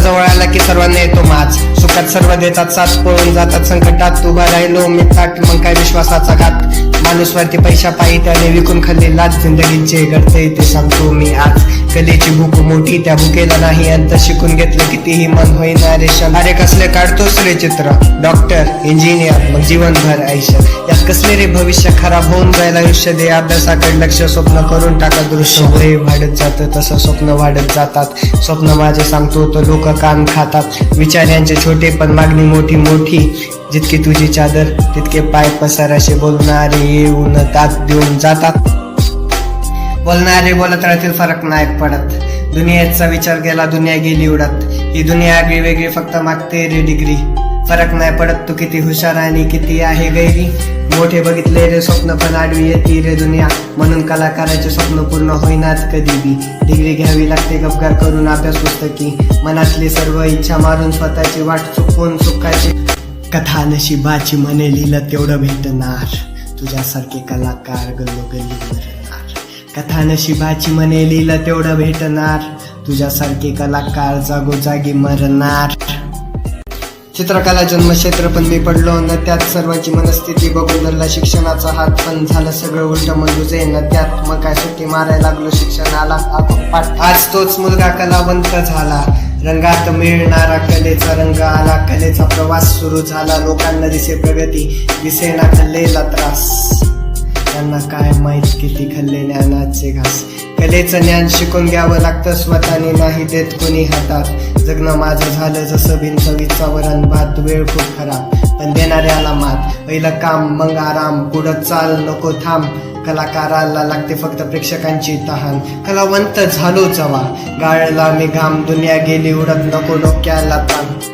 जवळ आला की सर्वांना येतो माज, सुखात सर्व देतात साथ, पळून जातात संकटात, उभा राहिलो मी ताट, मग काय विश्वासाचा घात, माणूसवरती पैशा पायी त्याने विकून खाल्ली लाच, जिंदगीचे घडते ते सांगतो मी आज, कलेची भूक मोठी त्या भुकेला नाही अंत, शिकून घेतलं कितीही मन होईना रेशन, अरे कसले काढतोस रे चित्र, डॉक्टर इंजिनियर मग जीवनभर आयुष्य, यात कसले रे भविष्य, खराब होऊन जायला आयुष्य दे अभ्यासाकडे लक्ष, स्वप्न करून टाका दृश्य, वय वाढत जातं तसं स्वप्न वाढत जातात, स्वप्न माझे सांगतो तर लोक कान खातात, विचार यांचे छोटे पण मागणी मोठी मोठी, जितकी तुझी चादर तितके पाय पसाराशे, बोलणारे येऊन दात देऊन जातात, बोलणारे बोलत राहतील फरक नाही पडत, दुनियेचा विचार केला दुनिया गेली उडत, ही दुनिया आगळी वेगळी फक्त मागते रे डिग्री, फरक नाही पडत तू किती हुशार आणि किती आहे गैरी, मोठे बघितले रे स्वप्न पण आडवी येते रे दुनिया, म्हणून कलाकाराचे स्वप्न पूर्ण होईनात कधी बी, डिग्री घ्यावी लागते गपगार करून अभ्यास पुस्तकी, मनातली सर्व इच्छा मारून स्वतःची वाट चुकवून सुखाची, कथा नशिबाची म्हणे लिहिलं तेवढं भेटणार, तुझ्यासारखे कलाकार गल्लोगल्ली मरणार, कथा नशिबाची म्हणे लिहिलं तेवढं भेटणार, तुझ्यासारखे कलाकार जागोजागी मरणार, चित्रकला जन्मक्षेत्र पण मी पडलो न त्यात, सर्वांची मनस्थिती बघून धरला शिक्षणाचा हात, पण झालं सगळं उलट मग तुझे न त्यात, मग काय सुट्टी मारायला लागलो शिक्षणाला पाठ, आज तोच मुलगा कलावंत झाला, रंगात मिळणारा कलेचा रंग आला, कलेचा प्रवास सुरू झाला, लोकांना दिसे प्रगती दिसेना खाल्लेला त्रास, त्यांना काय माहित किती खाल्ले ज्ञानाचे घास, कलेचं ज्ञान शिकून घ्यावं लागतं स्वतःने नाही देत कोणी हातात, जगणं माझं झालं जसं बिनचवीचा वरण भात, वेळ खूप खराब पण देणाऱ्याला मात, पहिलं काम मग आराम पुढं चाल नको थांब, कलाकाराला लागते फक्त प्रेक्षकांची तहान, कलावंत झालो जवा गाळला मी घाम, दुनिया गेली उडत नको डोक्याला ताण.